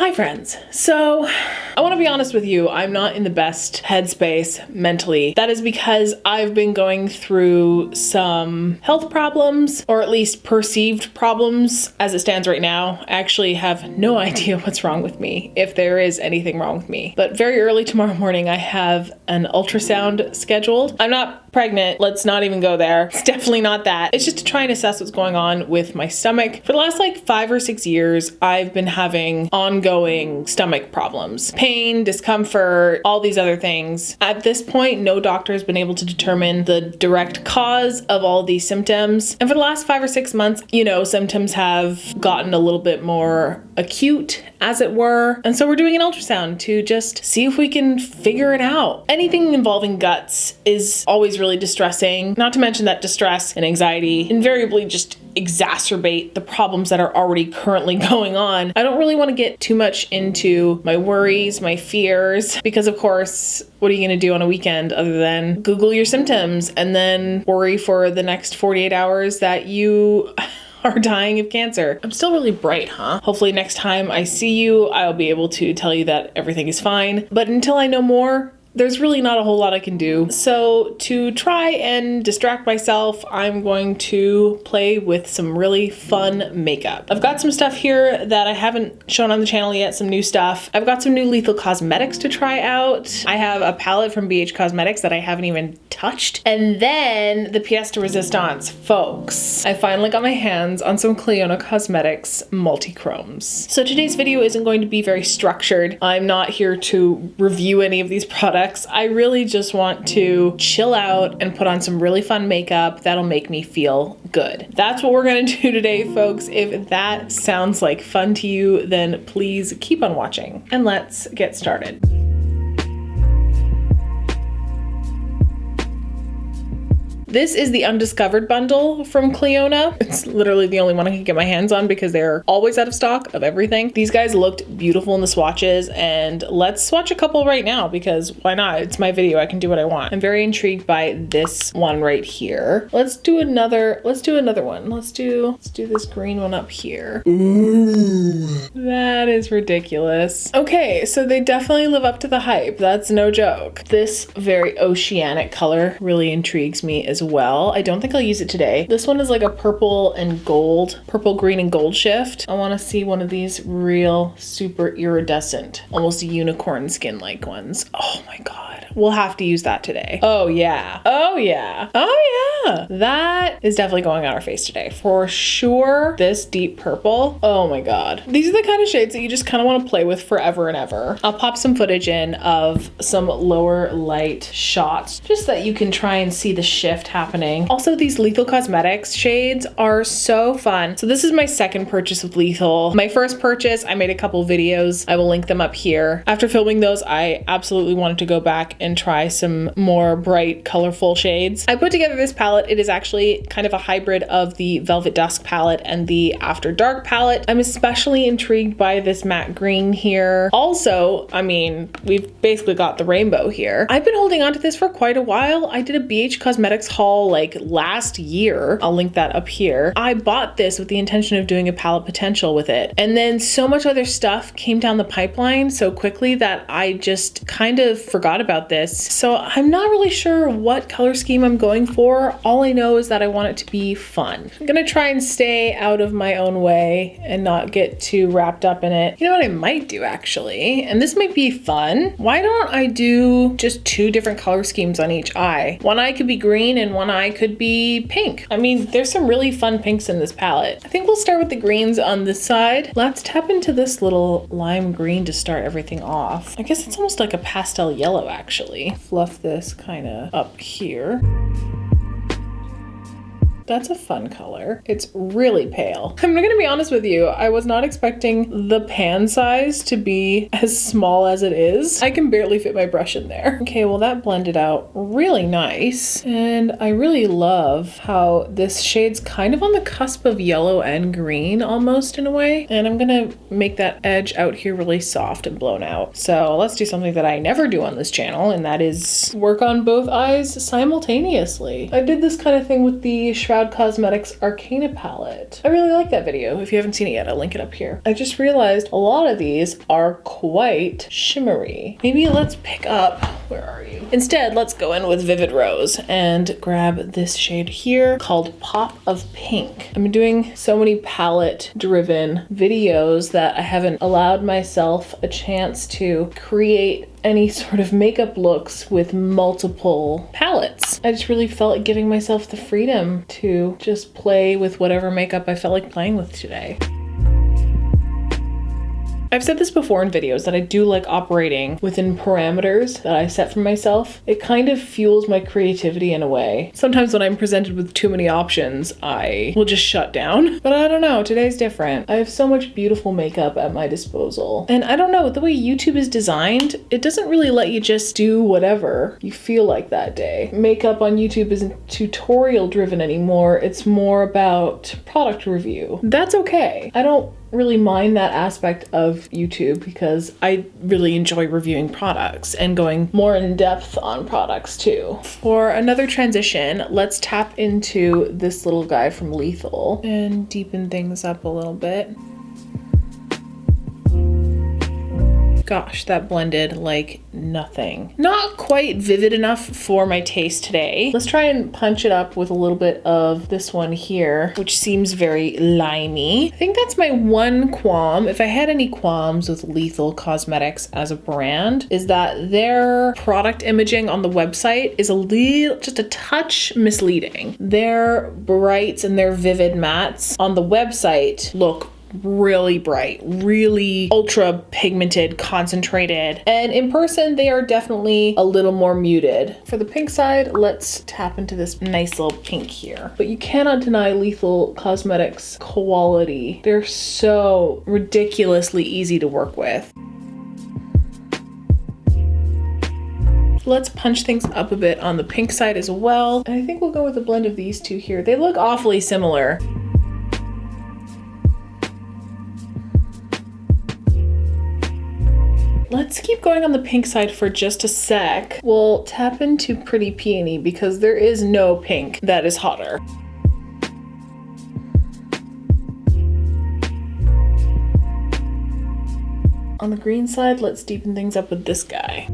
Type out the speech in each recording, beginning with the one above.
Hi friends. So I want to be honest with you, I'm not in the best headspace mentally. That is because I've been going through some health problems, or at least perceived problems as it stands right now. I actually have no idea what's wrong with me, if there is anything wrong with me. But very early tomorrow morning, I have an ultrasound scheduled. I'm not pregnant, let's not even go there. It's definitely not that. It's just to try and assess what's going on with my stomach. For the last like 5 or 6 years, I've been having ongoing stomach problems. Pain, discomfort, all these other things. At this point, no doctor has been able to determine the direct cause of all these symptoms. And for the last 5 or 6 months, symptoms have gotten a little bit more acute, as it were. And so we're doing an ultrasound to just see if we can figure it out. Anything involving guts is always really distressing. Not to mention that distress and anxiety invariably just exacerbate the problems that are already currently going on. I don't really want to get too much into my worries, my fears, because of course, what are you going to do on a weekend other than Google your symptoms and then worry for the next 48 hours that you are dying of cancer. I'm still really bright, huh? Hopefully next time I see you, I'll be able to tell you that everything is fine. But until I know more, there's really not a whole lot I can do. So to try and distract myself, I'm going to play with some really fun makeup. I've got some stuff here that I haven't shown on the channel yet, some new stuff. I've got some new Lethal Cosmetics to try out. I have a palette from BH Cosmetics that I haven't even touched. And then the pièce de résistance, folks. I finally got my hands on some Clionadh Cosmetics multi-chromes. So today's video isn't going to be very structured. I'm not here to review any of these products. I really just want to chill out and put on some really fun makeup that'll make me feel good. That's what we're gonna do today, folks. If that sounds like fun to you, then please keep on watching and let's get started. This is the Undiscovered Bundle from Clionadh. It's literally the only one I can get my hands on because they're always out of stock of everything. These guys looked beautiful in the swatches, and let's swatch a couple right now because why not? It's my video, I can do what I want. I'm very intrigued by this one right here. Let's do another one. Let's do this green one up here. Ooh. That is ridiculous. Okay, so they definitely live up to the hype. That's no joke. This very oceanic color really intrigues me as well. I don't think I'll use it today. This one is like a purple, green and gold shift. I want to see one of these real super iridescent, almost unicorn skin like ones. Oh my God. We'll have to use that today. Oh yeah. Oh yeah. Oh yeah. That is definitely going on our face today for sure. This deep purple. Oh my God. These are the kind of shades that you just kind of want to play with forever and ever. I'll pop some footage in of some lower light shots just so that you can try and see the shift happening. Also, these Lethal Cosmetics shades are so fun. So this is my second purchase with Lethal. My first purchase, I made a couple videos. I will link them up here. After filming those, I absolutely wanted to go back and try some more bright, colorful shades. I put together this palette. It is actually kind of a hybrid of the Velvet Dusk palette and the After Dark palette. I'm especially intrigued by this matte green here. Also, I mean, we've basically got the rainbow here. I've been holding on to this for quite a while. I did a BH Cosmetics haul like last year. I'll link that up here. I bought this with the intention of doing a palette potential with it. And then so much other stuff came down the pipeline so quickly that I just kind of forgot about this. So I'm not really sure what color scheme I'm going for. All I know is that I want it to be fun. I'm gonna try and stay out of my own way and not get too wrapped up in it. You know what I might do actually, and this might be fun. Why don't I do just 2 different color schemes on each eye? One eye could be green and one eye could be pink. I mean, there's some really fun pinks in this palette. I think we'll start with the greens on this side. Let's tap into this little lime green to start everything off. I guess it's almost like a pastel yellow actually. Fluff this kind of up here. That's a fun color. It's really pale. I'm gonna be honest with you. I was not expecting the pan size to be as small as it is. I can barely fit my brush in there. Okay, well that blended out really nice. And I really love how this shade's kind of on the cusp of yellow and green almost in a way. And I'm gonna make that edge out here really soft and blown out. So let's do something that I never do on this channel, and that is work on both eyes simultaneously. I did this kind of thing with the Shroud Cosmetics Arcana palette. I really like that video. If you haven't seen it yet, I'll link it up here. I just realized a lot of these are quite shimmery. Maybe let's pick up, where are you? Instead, let's go in with Vivid Rose and grab this shade here called Pop of Pink. I've been doing so many palette driven videos that I haven't allowed myself a chance to create any sort of makeup looks with multiple palettes. I just really felt like giving myself the freedom to just play with whatever makeup I felt like playing with today. I've said this before in videos that I do like operating within parameters that I set for myself. It kind of fuels my creativity in a way. Sometimes when I'm presented with too many options, I will just shut down. But I don't know, today's different. I have so much beautiful makeup at my disposal. And I don't know, the way YouTube is designed, it doesn't really let you just do whatever you feel like that day. Makeup on YouTube isn't tutorial driven anymore. It's more about product review. That's okay. I don't really mind that aspect of YouTube because I really enjoy reviewing products and going more in depth on products too. For another transition, let's tap into this little guy from Lethal and deepen things up a little bit. Gosh, that blended like nothing. Not quite vivid enough for my taste today. Let's try and punch it up with a little bit of this one here, which seems very limey. I think that's my one qualm. If I had any qualms with Lethal Cosmetics as a brand, is that their product imaging on the website is just a touch misleading. Their brights and their vivid mattes on the website look really bright, really ultra pigmented, concentrated, and in person they are definitely a little more muted. For the pink side, let's tap into this nice little pink here. But you cannot deny Lethal Cosmetics quality. They're so ridiculously easy to work with. Let's punch things up a bit on the pink side as well. And I think we'll go with a blend of these two here. They look awfully similar. Let's keep going on the pink side for just a sec. We'll tap into Pretty Peony because there is no pink that is hotter. On the green side, let's deepen things up with this guy.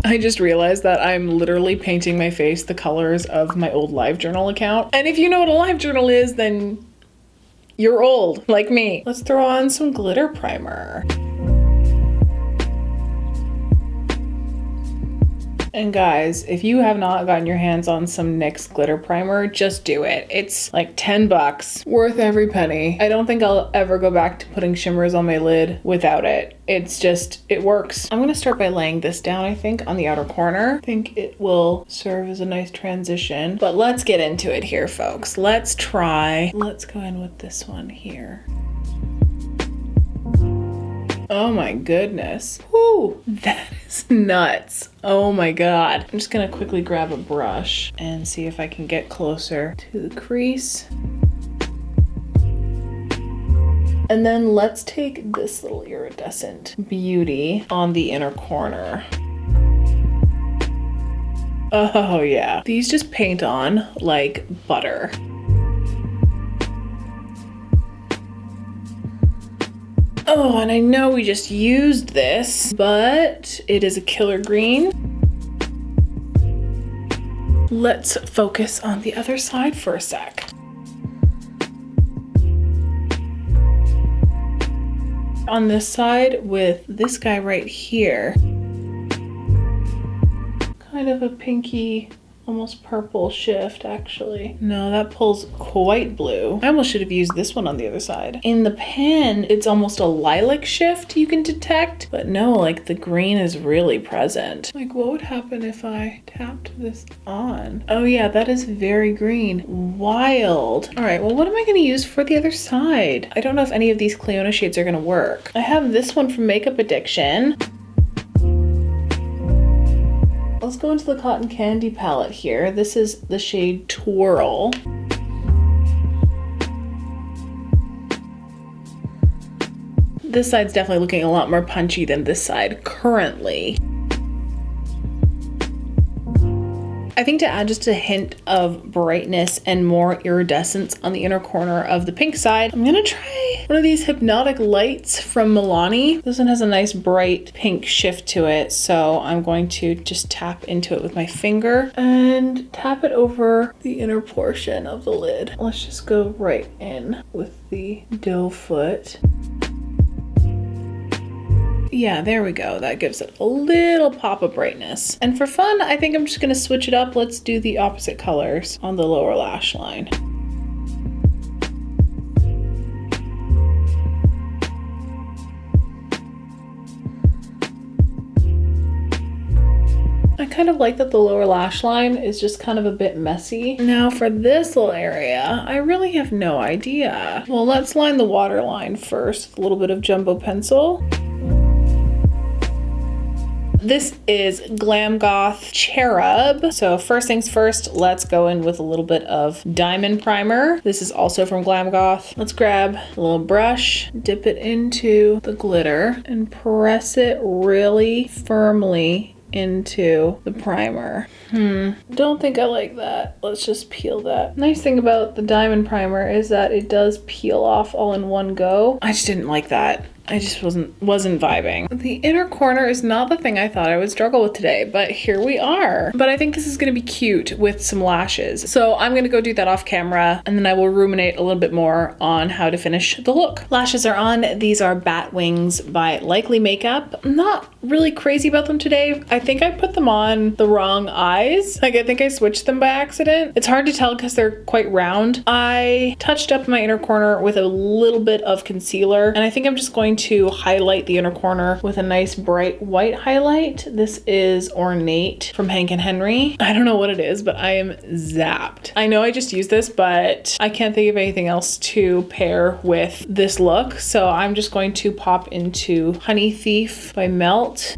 I just realized that I'm literally painting my face the colors of my old LiveJournal account. And if you know what a LiveJournal is, then you're old, like me. Let's throw on some glitter primer. And guys, if you have not gotten your hands on some NYX Glitter Primer, just do it. It's like 10 bucks, worth every penny. I don't think I'll ever go back to putting shimmers on my lid without it. It works. I'm gonna start by laying this down, I think, on the outer corner. I think it will serve as a nice transition, but let's get into it here, folks. Let's go in with this one here. Oh my goodness. Whoo, that is nuts. Oh my God. I'm just gonna quickly grab a brush and see if I can get closer to the crease. And then let's take this little iridescent beauty on the inner corner. Oh yeah. These just paint on like butter. Oh, and I know we just used this, but it is a killer green. Let's focus on the other side for a sec. On this side with this guy right here. Kind of a pinky, almost purple shift, actually. No, that pulls quite blue. I almost should have used this one on the other side. In the pan, it's almost a lilac shift you can detect, but no, like the green is really present. Like, what would happen if I tapped this on? Oh yeah, that is very green. Wild. All right, well, what am I gonna use for the other side? I don't know if any of these Cliona shades are gonna work. I have this one from Makeup Addiction. Let's go into the Cotton Candy palette here. This is the shade Twirl. This side's definitely looking a lot more punchy than this side currently. I think to add just a hint of brightness and more iridescence on the inner corner of the pink side, I'm gonna try one of these Hypnotic Lights from Milani. This one has a nice bright pink shift to it, so I'm going to just tap into it with my finger and tap it over the inner portion of the lid. Let's just go right in with the doe foot. Yeah, there we go. That gives it a little pop of brightness. And for fun, I think I'm just gonna switch it up. Let's do the opposite colors on the lower lash line. I kind of like that the lower lash line is just kind of a bit messy. Now for this little area, I really have no idea. Well, let's line the waterline first with a little bit of jumbo pencil. This is Glam Goth Cherub. So first things first, let's go in with a little bit of diamond primer. This is also from Glam Goth. Let's grab a little brush, dip it into the glitter, and press it really firmly into the primer. Don't think I like that. Let's just peel that. Nice thing about the diamond primer is that it does peel off all in one go. I just didn't like that. I just wasn't vibing. The inner corner is not the thing I thought I would struggle with today, but here we are. But I think this is gonna be cute with some lashes. So I'm gonna go do that off camera, and then I will ruminate a little bit more on how to finish the look. Lashes are on. These are Bat Wings by Likely Makeup. I'm not really crazy about them today. I think I put them on the wrong eyes. Like, I think I switched them by accident. It's hard to tell because they're quite round. I touched up my inner corner with a little bit of concealer, and I think I'm just going to highlight the inner corner with a nice bright white highlight. This is Ornate from Hank and Henry. I don't know what it is, but I am zapped. I know I just used this, but I can't think of anything else to pair with this look. So I'm just going to pop into Honey Thief by Melt.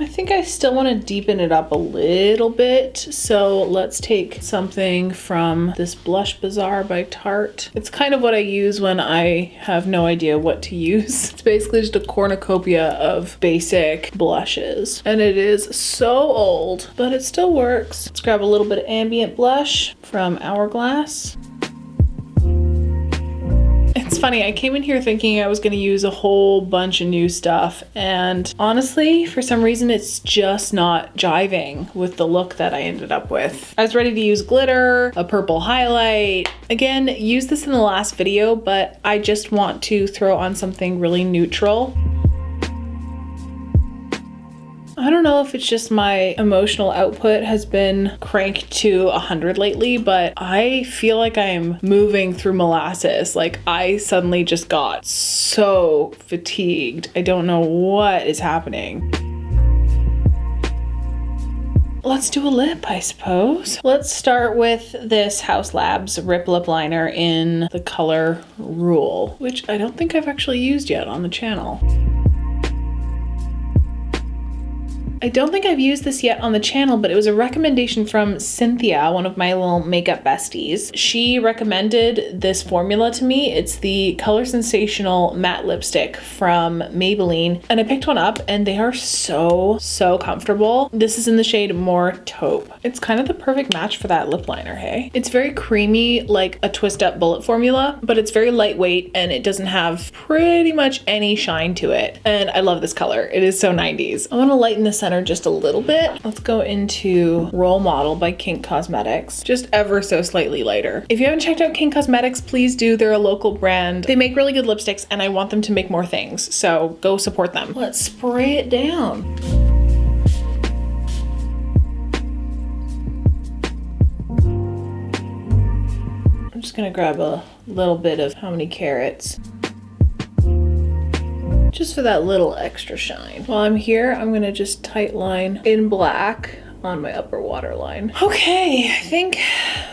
I think I still want to deepen it up a little bit, so let's take something from this Blush Bazaar by Tarte. It's kind of what I use when I have no idea what to use. It's basically just a cornucopia of basic blushes, and it is so old, but it still works. Let's grab a little bit of ambient blush from Hourglass. It's funny, I came in here thinking I was going to use a whole bunch of new stuff, and honestly, for some reason, it's just not jiving with the look that I ended up with. I was ready to use glitter, a purple highlight. Again, used this in the last video, but I just want to throw on something really neutral. I don't know if it's just my emotional output has been cranked to 100 lately, but I feel like I am moving through molasses. Like, I suddenly just got so fatigued. I don't know what is happening. Let's do a lip, I suppose. Let's start with this Haus Labs Rip Lip Liner in the color Rule, which I don't think I've actually used yet on the channel. I don't think I've used this yet on the channel, but it was a recommendation from Cynthia, one of my little makeup besties. She recommended this formula to me. It's the Color Sensational Matte Lipstick from Maybelline, and I picked one up and they are so comfortable. This is in the shade More Taupe. It's kind of the perfect match for that lip liner, hey? It's very creamy, like a Twist Up Bullet formula, but it's very lightweight and it doesn't have pretty much any shine to it. And I love this color. It is so 90s. I want to lighten the center just a little bit. Let's go into Role Model by Kink Cosmetics, just ever so slightly lighter. If you haven't checked out Kink Cosmetics, please do. They're a local brand. They make really good lipsticks and I want them to make more things, so go support them. Let's spray it down. I'm just gonna grab a little bit of How Many Carats, just for that little extra shine. While I'm here, I'm gonna just tight line in black on my upper waterline. Okay, I think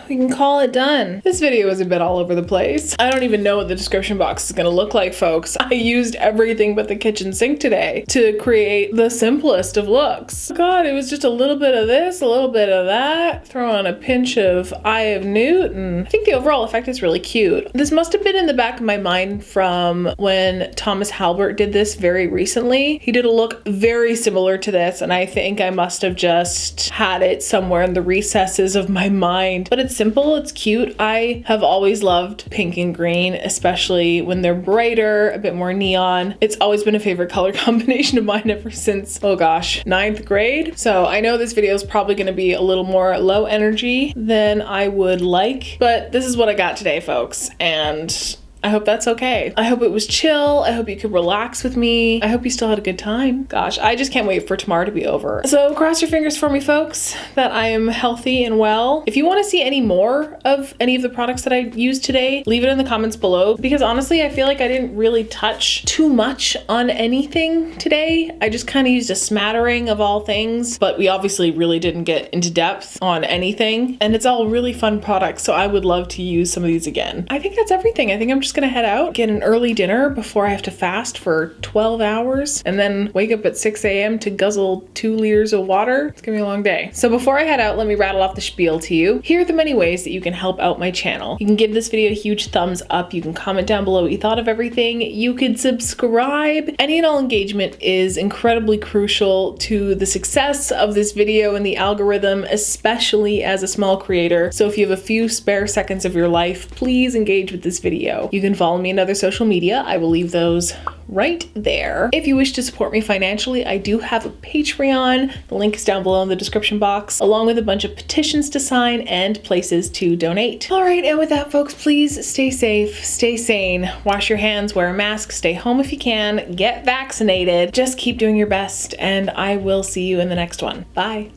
we can call it done. This video is a bit all over the place. I don't even know what the description box is gonna look like, folks. I used everything but the kitchen sink today to create the simplest of looks. God, it was just a little bit of this, a little bit of that, throw on a pinch of Eye of Newt, and I think the overall effect is really cute. This must have been in the back of my mind from when Thomas Halbert did this very recently. He did a look very similar to this, and I think I must have just had it somewhere in the recesses of my mind. But it's simple, it's cute. I have always loved pink and green, especially when they're brighter, a bit more neon. It's always been a favorite color combination of mine ever since, oh gosh, 9th grade. So I know this video is probably going to be a little more low energy than I would like, but this is what I got today, folks, and I hope that's okay. I hope it was chill. I hope you could relax with me. I hope you still had a good time. Gosh, I just can't wait for tomorrow to be over. So cross your fingers for me, folks, that I am healthy and well. If you want to see any more of any of the products that I used today, leave it in the comments below, because honestly, I feel like I didn't really touch too much on anything today. I just kind of used a smattering of all things, but we obviously really didn't get into depth on anything, and it's all really fun products, so I would love to use some of these again. I think that's everything. I think I'm just gonna head out, get an early dinner before I have to fast for 12 hours, and then wake up at 6 a.m. to guzzle 2 liters of water. It's gonna be a long day. So before I head out, let me rattle off the spiel to you. Here are the many ways that you can help out my channel. You can give this video a huge thumbs up. You can comment down below what you thought of everything. You could subscribe. Any and all engagement is incredibly crucial to the success of this video and the algorithm, especially as a small creator. So if you have a few spare seconds of your life, please engage with this video. You can follow me on other social media. I will leave those right there. If you wish to support me financially, I do have a Patreon. The link is down below in the description box, along with a bunch of petitions to sign and places to donate. All right, and with that, folks, please stay safe, stay sane, wash your hands, wear a mask, stay home if you can, get vaccinated, just keep doing your best, and I will see you in the next one. Bye.